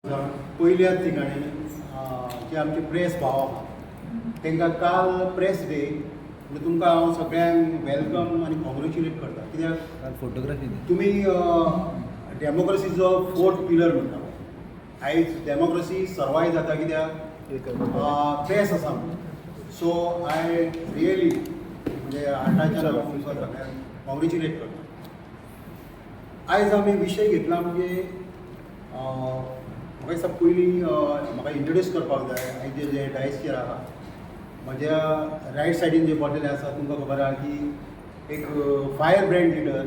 पयल्याच ठिकाणी जे आमचे प्रेस भाव आहा तांकां काल प्रेस डे म्हणजे तुमकां हांव सगळ्यांक वेलकम आनी कॉंग्रेच्युलेट करता कित्याक फोटोग्राफी तुमी डेमोक्रेसीचो फोर्थ पिलर म्हणटा आयज डेमोक्रेसी सर्वायव जाता कित्याक प्रेस आसा सो आय रियली म्हणजे हार्टाच्यान तुमकां सगळ्यांक कॉंग्रेच्युलेट करता. आयज आमी विशय घेतला म्हणजे म्हाका दिसता पयलीं म्हाका इंट्रोड्यूस करपाक जाय आयचे जे डायस्चेर आहा म्हज्या रायट सायडीन जे बसलेले आसा तुमकां खबर आहा की एक फायर ब्रँड लिडर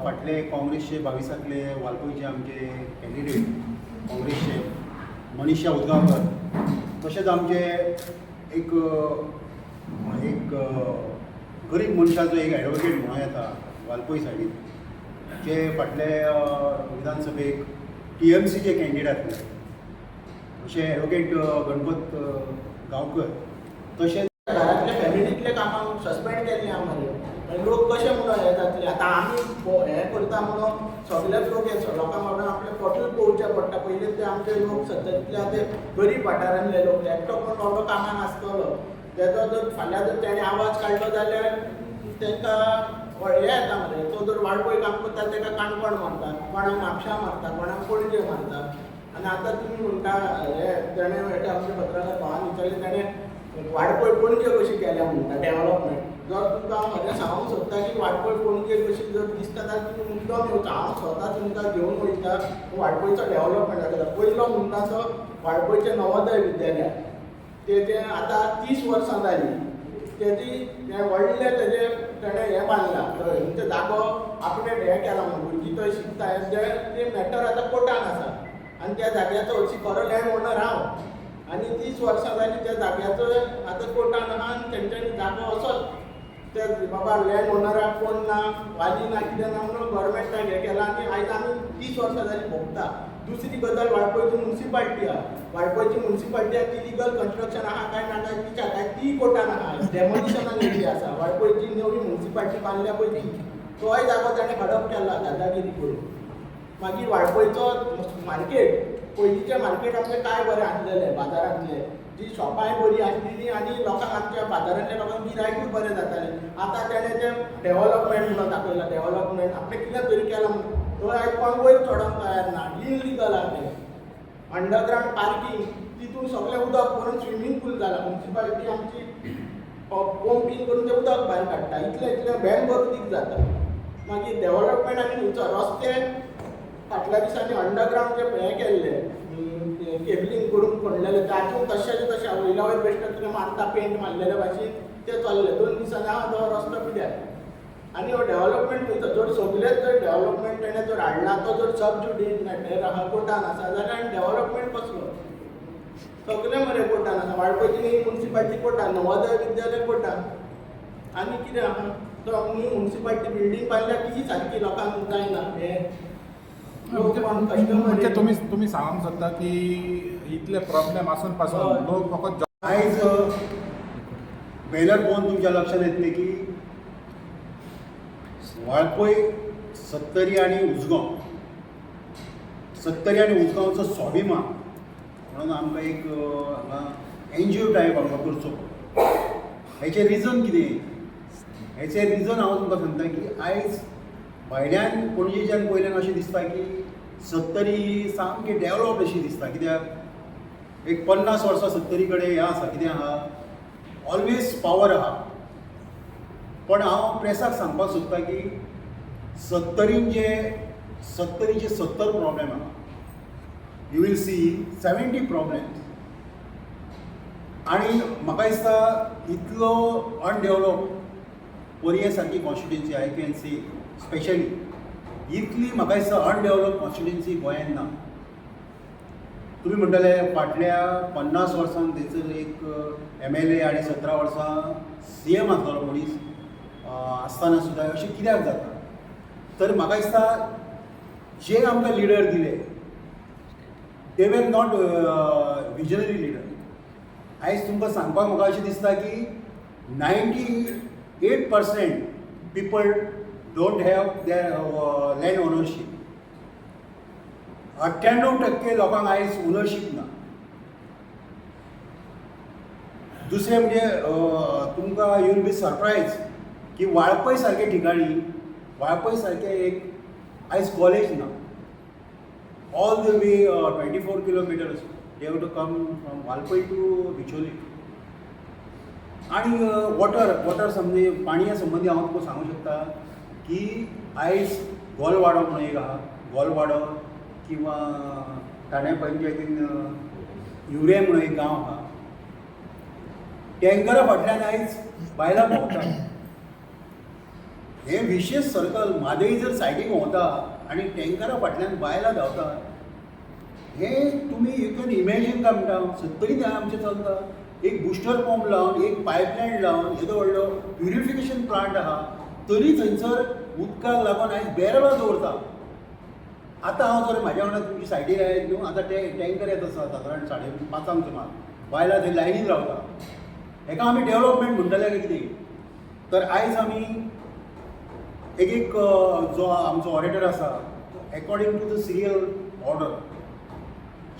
फाटले काँग्रेसचे 22तले वालपयचे आमचे कॅन्डिडेट काँग्रेसचे मनीषा उजगांवकर तशेंच आमचे एक एक गरीब मनशाचो एक एडवोकेट म्हणून येता वालपय सायडीन जे फाटले विधानसभेक TMCचे कॅन्डिडेट आसले अशे एडवोकेट गणपत गांवकर तशेंच घरातले फॅमिलीतले कामां सस्पेंड केल्ली आमी लोक कशे म्हणून हे जातले आतां आमी हे करता म्हणून सगळेच लोक लोकांक म्हणून आपले पोटूच पळोवचें पडटा पयलीं ते आमचे लोक सत्तरींतले ते गरीब वाठारांतले लोक एकटो कोण बाबडो कामाक आसतलो तेजो जर फाल्यां जर तेणें आवाज काडलो जाल्यार तांकां हे येता मरे तो जर वाळपय काम करता ताका काणकोण मारता कोणाक म्हापशां मारता कोणाक पणजे मारता आनी आतां तुमी म्हणटा हे तेणें आमच्या पत्रकार भावान विचारलें तेणें वाडपय पणजे कशी केल्या म्हणटा डेवलपमेंट जर तुमकां हांव खरें सांगूंक सोदता की वाडपय पणजे कशी जर दिसता जाल्यार तुमी मुद्दम येवचा हांव स्वता तुमकां घेवन वयता वाडपयचो डेवलपमेंट जाता पयलो म्हणटाचो वाडपयचें नवोदय विद्यालय तेजें आतां 30 वर्सां जालीं तेजी हें व्हडलें तेजें तेणें हें बांदलां म्हणजे जागो आपणें हें केलां म्हणून भुरगीं थंय शिकता तें मॅटर आतां कोर्टान आसा आनी त्या जाग्याचो हरशीं खरो लँड ओनर हांव आनी 30 वर्सां जालीं त्या जाग्याचो आतां कोर्टान आहा आनी तेंच्यांनी जागो असोच ते बाबा लँड ओनराक कोण ना वाली ना कितें ना म्हणून गव्हर्मेंटाक हें केलां आनी आयज आमी 30 वर्सां जालीं भोगता. दुसरी गजाल वाळपयची म्युन्सिपाल्टी आहा वाळपयची म्युन्सिपाल्टी ती लिगल कन्स्ट्रक्शन आहा काय ना काय विचार काय ती कोर्टान आहा डेमोलिशनाक येयल्ली आसा वाळपयची नवी म्युन्सिपाल्टी बांदल्या पळय ती तोय जागो ताणें हडप केला दादागिरी करून. मागीर वाळपयचो मार्केट पयलींचें मार्केट आमचें काय बरें आसलेलें बाजारांतलें जी शॉपांय बरी आसलेलीं आनी लोकांक आमच्या बाजारांतल्या लोकांक गिरायकूय बरें जातालें आतां तेणें तें डेवलपमेंट म्हणून दाखयलां डेवलपमेंट आपणें कितें तरी केलां तो आयज कोण वयर चडोवंक तयार ना इलिगल आहा तें अंडरग्रावंड पार्किंग तितून सगळें उदक करून स्विमींग पूल जाला म्युन्सिपाल्टी आमची पंपींग करून तें उदक भायर काडटा इतलें बॅन करून जाता. मागीर डेवलपमेंट आनी खंयचो रस्ते फाटल्या दिसांनी अंडरग्रावंड जे हें केल्लें केबलींग करून फोडलेलें तें आजून तशेंच तशें वयल्या वयर बेश्टे तुवें मारता पेंट मारलेले भाशेन तें चल्लें 2 दिसांनी हांव तो रस्तो पिड्यार आनी हो डेवलपमेंट खंयचो जर सगळेच जर डेवलपमेंट तेणें जर हाडला तो जर सबज्युडिस मॅटर आहा कोर्टान आसा जाल्यार डेवलपमेंट कसलो सगळें मरे कोर्टान आसा वाळपयची म्युन्सिपाल्टी कोर्टान नवोदय विद्यालय कोर्टान आनी कितें आहा तो म्युन्सिपाल्टी बिल्डींग बांदल्या ती सारकी लोकांक जायना हें म्हणजे तुम्ही सांगूंक सोदता की इतले प्रॉब्लेम आसून पासून लोक फकत आयज बॅनर पळोवन तुमच्या लक्षांत येतलें की वाळपय सत्तरी आनी उजगांवचो स्वाभिमान म्हणून आमकां एक हांगा NGO टायप हांगा करचो हेचें रिजन कितें हेचें रिजन हांव तुमकां सांगता की आयज भायल्यान पणजेच्यान पयल्यान अशें दिसता की सत्तरी सामकी डेवलप अशी दिसता कित्याक एक 50 वर्सां सत्तरी कडेन हें आसा कितें आहा ऑलवेज पावर आहा पण हांव प्रेसाक सांगपाक सोदता की सत्तरीचे 70 प्रॉब्लेम आहा यू वील सी 70 प्रॉब्लेम्स आनी म्हाका दिसता इतलो अनडेवलप पर्ये सारकी constituency I can see specially इतली म्हाका दिसता अनडेवलप कॉन्स्टिट्युएन्सी गोंयांत ना. तुमी म्हणटले फाटल्या 50 वर्सांक थंयसर एक MLA आनी 17 वर्सां CM आसलो मनीस आसतना सुद्दां अशें कित्याक जाता तर म्हाका दिसता जे आमकां लिडर दिले दे वर नॉट विजनरी लिडर. आयज तुमकां सांगपाक म्हाका अशें दिसता की 98% people don't have their land ownership. 98% लोकांक आयज ओनरशीप ना. दुसरें म्हणजे तुमकां यू विल बी सरप्रायज की वाळपय सारके ठिकाणी वाळपय सारके एक आयज कॉलेज ना. All the way 24 kilometres they have to come from Valpoi to Bicholim. आणि वॉटर संबंधी पाणया संबंधी हांव तुका सांगूंक शकता की आयज गोलवाडो म्हणून एक आहा, गोलवाडो किंवा ठाण्या पंचायतीन युरे म्हणून एक गांव आहा. टँकरा फाटल्यान आयज बायलां भोंवता. हे विशेष सर्कल म्हादय जर सायडीक भोंवता आनी टँकरा फाटल्यान बायलां धांवता, हे तुमी यू कॅन इमॅजीन काय म्हणटा. सत्तरी थंय आमचें चलता. एक बुस्टर पंप लावन, एक पायपलायन लावन, येदो व्हडलो प्युरिफिकेशन प्लांट आहा, तरी थंयसर उदकाक लागून आयज बॅरलां दवरता. आतां हांव जर म्हाज्या वांगडा तुमची सायडीर आयज न्हू, आतां टँकर येता सादारण 5:30 सुमार. बायलां थंय लायनीन रावता. हेका आमी डेवलपमेंट म्हणटले काय कितें. तर आयज आमी एक जो आमचो ऑडिटर आसा, according to the serial order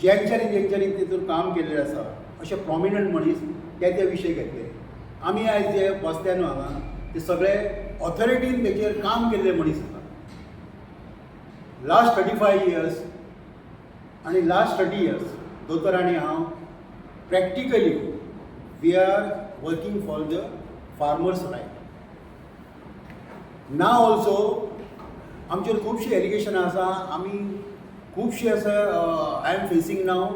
ज्यांच्यांनी तेतून काम केल्लें आसा, अशे प्रॉमिनंट मनीस ते विशय घेतले. आमी आयज जे बसल्या न्हू हांगा, ते सगळे ऑथॉरिटीन तेचेर काम केल्ले मनीस आसा. लास्ट 35 years आनी लास्ट 30 years दोतोर आनी हांव practically we are working for the farmers right. Now also आमचेर खुबशीं एलिगेशनां आसा. आमी खुबशे आसा I am facing now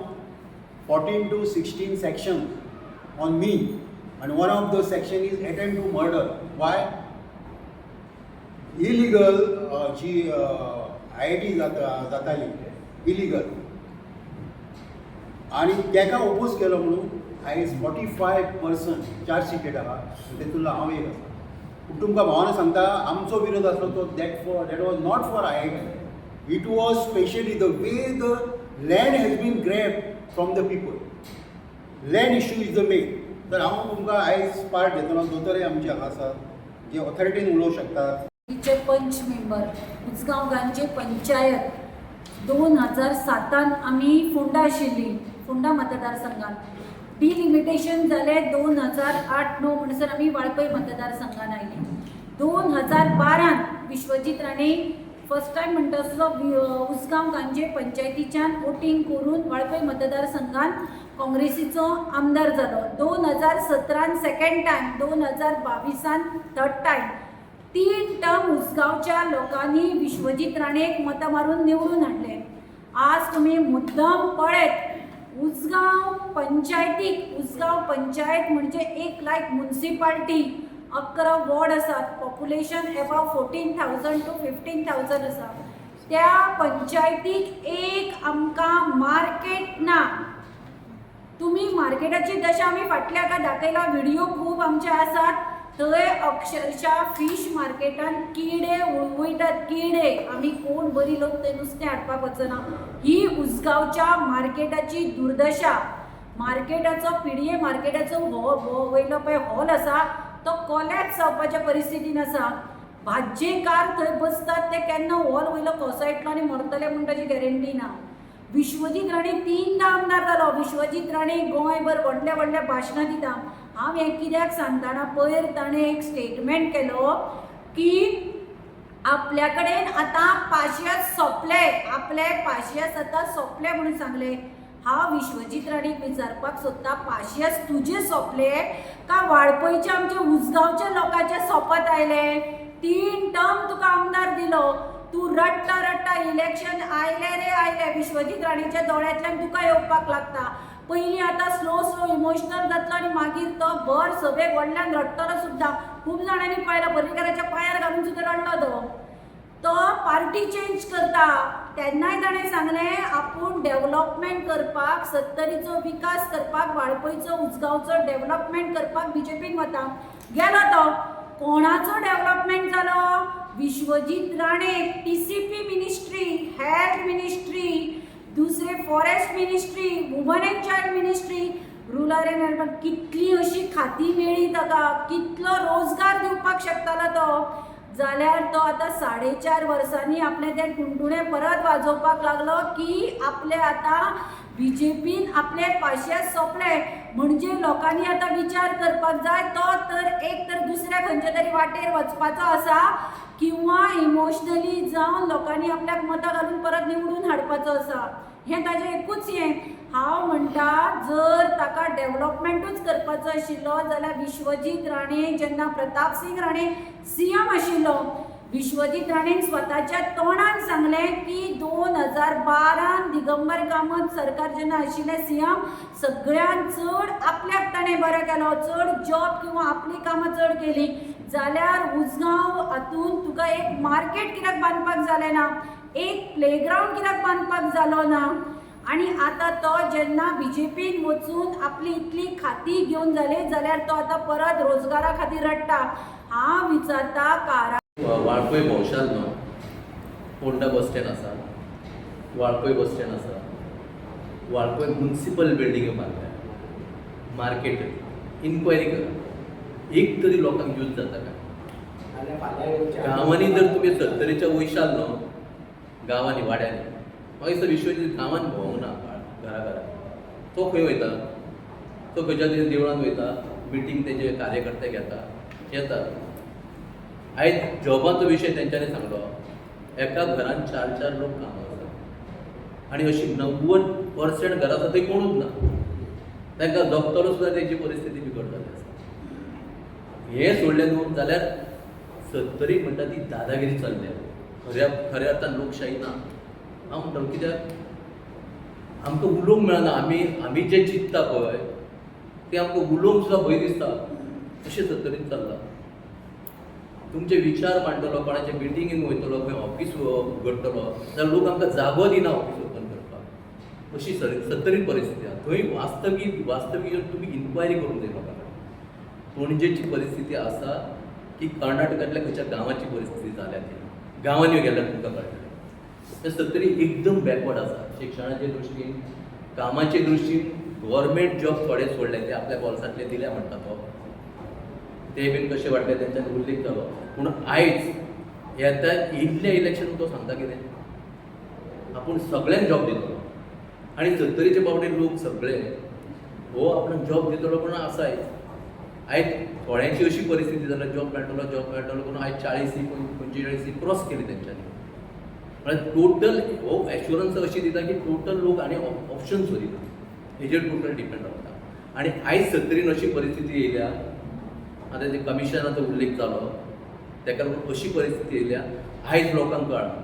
14 to 16 section on me, and one of those section is attempt to murder. Why? Illegal जी IIT जाताली इलिगल, आणि तेका ओपोज केलो म्हणून आयज 45% चार्जशीटेड आहा. तेतूंतलो हांव एक आसा. पूण तुमकां भावान सांगता, आमचो विरोध आसलो तो that was not for IIT. It was specially the way the land has been grabbed from the people. Land issue is the main. तर हांव तुमकां आयज पार्ट घेतलो. दोतोरय आमचे हांगा आसात जे ऑथॉरिटीन उलोवंक शकतात. पंच मेंबर उसगांव गांवचे पंचायत 2007 आमी फोंडा आशिल्ली, फोंडा मतदारसंघात. डिलिमिटेशन जालें 2008-9 म्हणसर आमी वाळपय मतदारसंघान आयली. 2012 विश्वजीत राणे फर्स्ट टायम म्हणटा तसलो उसगांव गांवचे पंचायतीच्यान वोटींग करून वाळपय मतदारसंघान काँग्रेसीचो आमदार जालो. 2017 second time, 2022 third time. 3 term उसगांवच्या लोकांनी विश्वजीत राणेक मतां मारून निवडून हाडले. आज तुम्ही मुद्दम पळयत उसगांव पंचायतीक, उसगांव पंचायत म्हणजे एक लायक म्युनिसिपालिटी, 11 वॉर्ड आसात, पॉप्युलेशन अबाव 14,000 to 15,000 आसा. त्या पंचायतीक एक आमकां मार्केट ना. तुम्ही मार्केटाची दशा आमी फाटल्या का दाखयला, व्हिडिओ खूब आमचे आसात. थंय अक्षरशः फिश मार्केटान किडे उडवयतात, किडे. आमी कोण बरी लोक ते नुस्तें हाडपाक वचना. ही उसगांवच्या मार्केटाची दुर्दशा. मार्केटाचो PDA मार्केटाचो वयलो पळय हॉल आसा तो कोलॅप्स जावपाच्या परिस्थितीन आसा. भाज्जेकार थंय बसतात ते केन्ना हॉल वयलो कोसळटलो आनी मरतले म्हण ताची गॅरंटी ना. विश्वजीत राणे 3दा आमदार जालो. विश्वजीत राणे गोंयभर व्हडले व्हडले भाशणां दिता. हांव हें कित्याक सांगतना, पयर ताणें एक स्टेटमेंट केलो की आपल्या कडेन आतां पाशियेस सोंपले, आपले पाशियेस आतां सोंपले म्हणून सांगले. हांव विश्वजीत राणेक विचारपाक सोदता, पाशियेस तुजे सोंपले का वाळपयचे आमचे उसगांवच्या लोकांचे सोंपत आयले? 3 टर्म तुका आमदार दिलो, तूं रडटा रडटा इलेक्शन आयले रे आयले. विश्वजीत राणेच्या दोळ्यांतल्यान तुका येवपाक लागता. पयलीं आतां स्लो इमोशनल जातलो आनी मागीर तो भर सभेक व्हडल्यान रडटलो सुद्दां. खूब जाणांनी पळयला, पर्रीकाराच्या पांयार घालून सुद्दां रडलो तो पार्टी चेंज करता. तेन्नाय ताणें सांगलें आपूण डेव्हलपमेंट करपाक, सत्तरीचो विकास करपाक, वाळपयचो उसगांवचो डेव्हलपमेंट करपाक BJPन वता. गेलो तो. कोणाचो डेव्हलपमेंट जालो? Vishwajit Rane TCP ministry, health ministry, दुसरे forest ministry, woman and child ministry, rural and urban. कितली अशी खाती मेळ्ळी ताका, कितलो रोजगार दिवपाक शकतालो तो. जाल्यार तो आतां 4.5 वर्सांनी आपले ते टुणटुणे परत वाजोवपाक लागलो की आपले आतां BJPन आपले पाशे सोंपले. म्हणजे लोकांनी आतां विचार करपाक जाय तो एक तर दुसऱ्या खंयच्या तरी वाटेर वचपाचो आसा किंवा इमोशनली जावन लोकांनी आपल्याक मतां घालून परत निवडून हाडपाचो आसा. हें ताजें एकूच हें. हांव म्हणटा जर ताका डेव्हलपमेंटूच करपाचो आशिल्लो जाल्यार विश्वजीत राणे जेन्ना प्रताप सिंग राणे CM आशिल्लो, विश्वजीत राणेन स्वताच्या तोंडान सांगलें की 2012 दिगंबर कामत सरकार जेन्ना आशिल्लें CM, सगळ्यांत चड आपल्याक ताणें बरें केलो, चड जॉब किंवा आपली कामां चड केली. जाल्यार उजगांव हातून तुका एक मार्केट कित्याक बांदपाक जालें ना, एक प्लेग्रावंड कित्याक बांदपाक जालो ना. आनी आतां तो जेन्ना BJPन वचून आपली इतली खाती घेवन जाली जाल्यार तो आतां परत रोजगारा खातीर रडटा. हांव विचारता वाळपय भोवशाल न्हू, पोंडा बस स्टँड आसा, वाळपय बस स्टँड आसा, वाळपय म्युनिसिपल बिल्डिंग बांदल्या, मार्केट इन्क्वायरी करा, एक तरी लोकांक यूज जाता काय? जाल्यार फाल्यां येवचें. गांवांनी जर तुमी 70च्या वयशाल न्हू, गांवांनी वाड्यांनी, मागीर दिसता विश्वजीत गांवांत भोंवना घरा घरा. तो खंय वयता? तो खंयच्या तरी देवळांत वयता, मिटींग तेजे कार्यकर्ते घेता, येता. आयज जॉबाचो विशय तेंच्यांनी सांगलो, एका घरान 4 लोक कामां आसात आनी अशी 90% घरां आसा थंय कोणूच ना. तांकां जगतलो सुद्दां तेंची परिस्थिती बिगडटली आसा. हें सोडलें न्हू जाल्यार 70 म्हणटा ती दादागिरी चल्ल्या. खऱ्या अर्थान लोकशाही ना. हांव म्हणटालो कित्याक आमकां उलोवंक मेळना. आमी जें चिंतता पळय तें आमकां उलोवंक सुद्दां भंय दिसता. अशें 70 चल्लां. तुमचे विचार मांडटलो, कोणाचे मिटिंगेन वयतलो, खंय ऑफीस उगडटलो जाल्यार लोक आमकां जागो दिना ऑफीस ओपन करपाक. अशी 70 परिस्थिती आसा. थंय वास्तवीक तुमी इन्क्वायरी करूंक जाय लोकां कडेन. पणजेची परिस्थिती आसा की कर्नाटकांतल्या खंयच्या गांवाची परिस्थिती जाल्या ती. गांवांनी गेल्यार तुमकां कळटलें. ते 70 एकदम बॅकवर्ड आसा. शिक्षणाचे दृश्टीन, कामाचे दृश्टीन गव्हर्मेंट जॉब थोडे सोडले, ते आपल्या बोल्सांतले दिल्या म्हणटा तो. ते बीन कशें वाटले तेंच्यानी उल्लेख केलो. पूण आयज येता येयल्ल्या इलेक्शन तो सांगता कितें? आपूण सगळ्यांक जॉब दितलो आनी 70चे पावटी लोक सगळे हो आपणाक जॉब दितलो पूण आसाय. आयज थोड्यांची अशी परिस्थिती जाल्यार जॉब मेळटलो पूण आयज 40-45 क्रॉस केली तेंच्यांनी. म्हळ्यार टोटल हो एश्युरन्स अशी दिता की टोटल लोक आनी ऑप्शन सोदिना. हेजेर टोटल डिपेंड रावता. आनी आयज 70 अशी परिस्थिती येयल्या. आतां ते कमिशनाचो उल्लेख जालो, ताका लागून अशी परिस्थिती येयल्या आयज लोकांक कळना.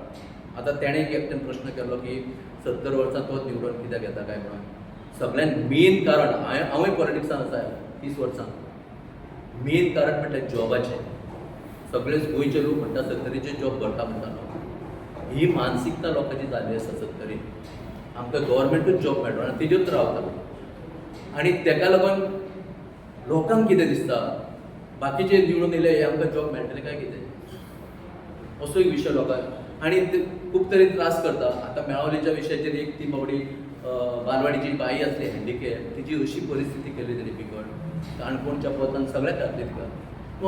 आतां तेणें एकट्यान प्रश्न केल्लो की 70 वर्सां तोच निवडून कित्याक येता काय म्हणून. सगळ्यान मेन कारण, हांवूय पॉलिटिक्सान आसा 30 वर्सां, मेन कारण म्हणल्यार जॉबाचें. सगळे गोंयचे लोक म्हणटा 70चे जॉब भरता म्हणटालो. ही मानसिकता लोकांची जाल्ली आसा 70. आमकां गव्हर्मेंटूच जॉब मेळटलो आनी तेजेरूच रावता. आनी ताका लागून लोकांक कितें दिसता, बाकीचे निवडून येयले हे आमकां जॉब मेळटले काय कितें, असो एक विशय लोकांक. आनी ते खूब तरेन त्रास करता. आतां मेळावलेच्या विशयाचेर एक ती बाबडी बालवाडीची बाई आसली हँडिकॅप, तिची अशी परिस्थिती केली तरी बिकट, काणकोणच्या पोतान सगळ्याक घातली तिका.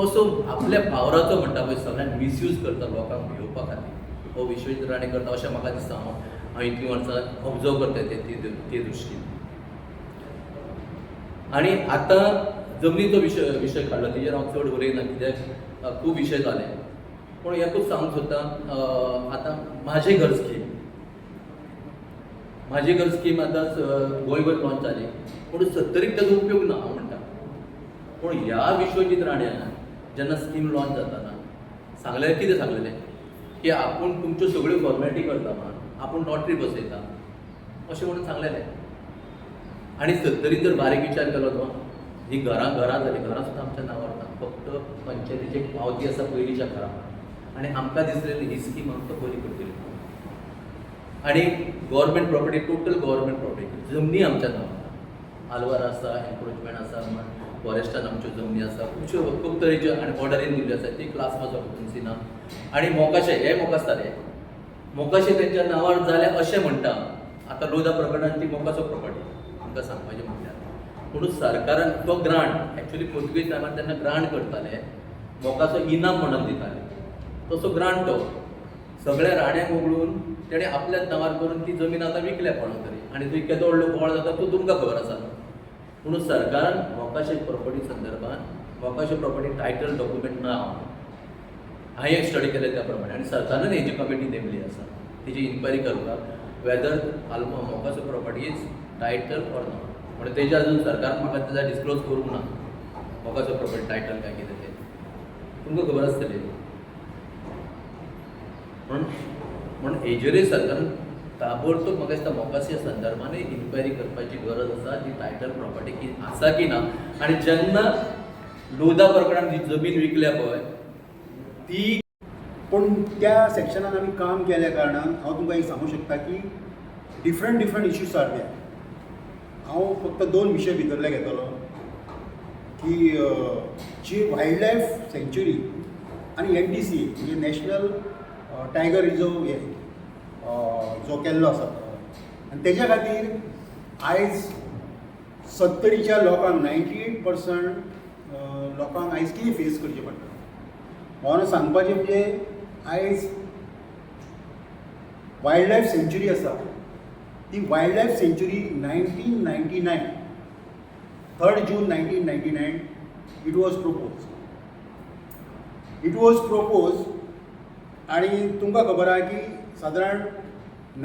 असो आपल्या पावराचो म्हणटा पळय सगळ्यांक मिसयूज करता लोकांक भिवपा खातीर. हो विश्वजीत राणे करता अशें म्हाका दिसता. हांव इतलीं वर्सां ऑब्जर्व करता ते दृश्टीन. आनी आतां जमनीचो विशय काडलो, तेजेर हांव चड उलयना कित्याक खूब विशय जाले. पूण एकूच सांगूंक सोदता, आतां म्हाजें घर स्कीम आतां गोंयभर लॉन्च जाली. पूण 70क ताजो उपयोग ना हांव म्हणटा. पूण ह्या विश्वजीत राण्यान जेन्ना स्कीम लॉन्च जाताना सांगलें, कितें सांगलेलें की आपूण तुमच्यो सगळ्यो फॉर्मेलिटी करता म्हणून, आपूण लॉटरी बसयता अशें म्हणून सांगलेलें. आनी 70 जर बारीक विचार केलो न्हू, ही घरां जाली, घरां सुद्दां आमच्या नांवार ना. फक्त पंचायतीची एक पावती आसा पयलींच्या घरां. आनी आमकां दिसलेली ही स्कीम आमकां बरी करतली. आनी government property, total government property, जमनी आमच्या नांवार आल्वार आसा, एन्क्रोचमेंट आसा, फॉरेस्टान आमच्यो जमनी आसा, खूब तरेच्यो आनी ऑर्डरीन दिल्ल्यो आसा. ती क्लास वाज ऑक्युपन्सी ना. आनी मोकाशे हे मोकासताले, मोकाशे तेंच्या नांवार जाले अशें म्हणटा. आतां लोधा प्रकरणांत ती मोकाचो प्रॉपर्टी आमकां सांगपाचें म्हणल्यार. म्हणून सरकारान तो ग्रांट, एक्चुली पोर्तुगीज टायमार तेन्ना ग्रांट करताले, मोकाचो इनाम म्हणून दिताले. तसो ग्रांटो सगळ्या राण्यांक वगळून तेणे आपल्याच नांवार करून ती जमीन आतां विकल्या कोणा तरी आनी थंय केदो व्हडलो बोवाळ जाता तो तुमकां खबर आसा. म्हणून सरकारान मोकाशे प्रॉपर्टी संदर्भात मोकाशे प्रॉपर्टी टायटल डॉक्युमेंट ना हांवें एक स्टडी केले त्या प्रमाणे आनी सरकारान हेजी कमिटी नेमली आसा तेजी इन्क्वायरी करपाक वेदर आल्मो मोकाशे property is title or not. म्हणजे तेजे अजून सरकार म्हाका तेजा डिस्क्लोज करूंक ना मोकाशे प्रॉपर्टी टायटल काय कितें तें तुमकां खबर आसतलें. म्हणून हेजेरूय सरकारान ताबडतोब म्हाका दिसता मोकाशे संदर्भानूय इन्क्वायरी करपाची गरज आसा जी टायटल प्रॉपर्टी की आसा की ना. आनी जेन्ना लोधा प्रकरणान जी जमीन विकल्या पळय ती पण त्या सेक्शनान आमी काम केल्या कारणान हांव तुमकां एक सांगूं शकता की डिफरंट इश्यूज आर देर. हांव फक्त 2 विशय भितरले घेतलो की जी वायल्ड लायफ सँच्युरी आनी NTC म्हणजे नॅशनल टायगर रिजर्व हे जो केल्लो आसा आनी तेज्या खातीर आयज 70च्या लोकांक 98% लोकांक आयज कितें फेस करचें पडटा. म्हाका सांगपाचें म्हणजे आयज वायल्ड लायफ सँच्युरी आसा ती वायल्ड लायफ सँच्युरी 1999 3 जून 1999 इट वॉज प्रोपोज आनी तुमकां खबर आहा की सादारण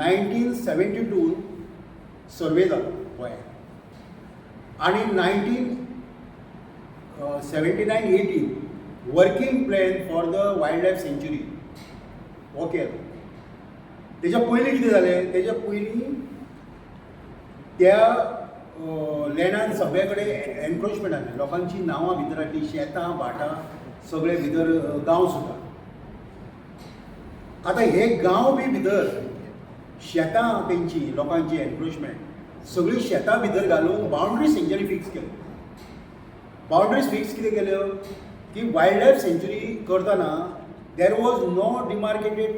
1972 सर्वे जालो गोंयांत आनी 1979-80 working plan for the wild life सँच्युरी हो केलो. तेच्या पयलीं कितें जालें तेच्या पयलीं त्या लँडान सगळे कडेन एनक्रोचमेंट आसलें लोकांची नांवां भितर आसलीं शेतां भाटां सगळे भितर गांव सुद्दां. आतां हे गांव बी भितर शेतां तेंची लोकांची एनक्रोचमेंट सगळीं शेतां भितर घालून बावंड्रीज तेंच्यांनी फिक्स केल्यो. बावंड्रीज फिक्स कितें केल्यो की वायल्ड लायफ सँच्युरी करतना there was no demarcated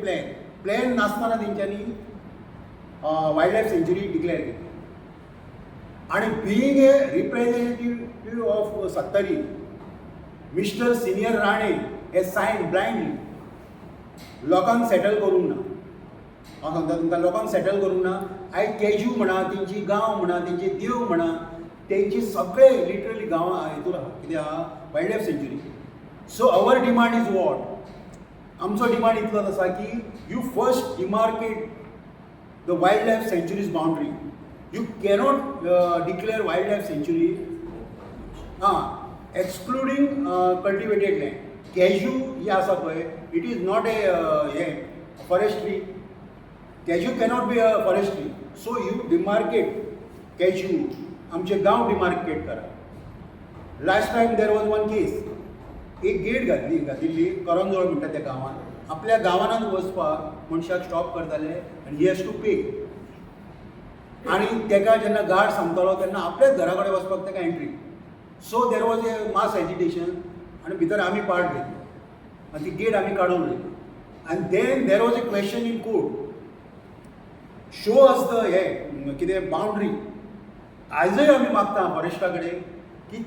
plan नासतना तेंच्यांनी वायल्ड लायफ सँच्युरी डिक्लेअर केली. आनी being a representative of Sattari mister senior Rane हे सायन ब्लायंडली लोकांक सेटल करूंक ना. हांव सांगता तुमकां लोकांक सेटल करूंक ना. आयज केजू म्हणा तेंची गांव म्हणा तेंचे देव म्हणा तेंची सगळे लिटरली गांवां हितूर आहा कितें आहा वायल्ड लायफ सँच्युरी. So our demand is what आमचो डिमांड इतलोच आसा की you first demarcate the wild life sanctuary's boundary. You cannot declare wild life सँच्युरी एक्सक्लुडींग कल्टिवेटेड लँड. कॅज्यू जे आसा पळय it is not a forestry. Cashew cannot be a forestry. So you demarcate cashew आमचे गांव demarcate करा. Last time there was one case एक gate घातिल्ली Karanzol म्हणटा त्या गांवांत. आपल्या गांवांत वचपाक मनशाक स्टॉप करताले आनी ही हॅज टू पे. आनी तेका जेन्ना गार्ड सांगतालो तेन्ना आपल्याच घरा कडेन वचपाक तेका entry. So there was A mass agitation आनी भितर आमी पार्ट घेतलो आनी ती गेट आमी काडून उडयली. आनी then there was a question in court show us the हे कितें बाउंड्री. आयजूय आमी मागता फॉरेस्टा कडेन की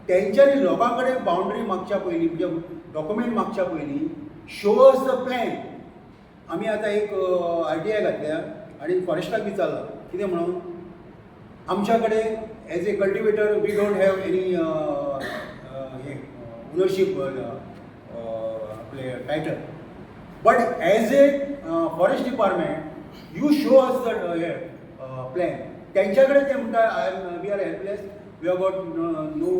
तेंच्यांनी लोकां कडेन बाउंड्री मागच्या पयलीं म्हणजे डॉक्युमेंट मागच्या पयलीं शो अस द प्लॅन. आमी आतां एक RTI घातल्या आनी फॉरेस्टाक विचारला कितें म्हणून आमच्या कडेन as a cultivator we don't have any हे ओनरशीप आपले title but as a forest department you show us the हे प्लॅन. तेंच्या कडेन ते म्हणटा we are helpless we have got no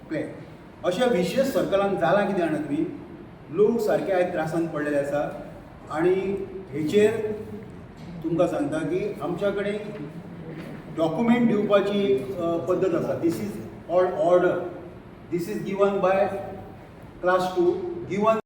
plan. अशा विशेष सर्कलान जालां कितें जाणा तुमी लोक सारके आयज त्रासान पडलेले आसा. आनी हेचेर तुमकां सांगता की आमच्या कडेन डॉक्युमेंट दिवपाची एक पद्दत आसा. This is order. This is given by class 2 given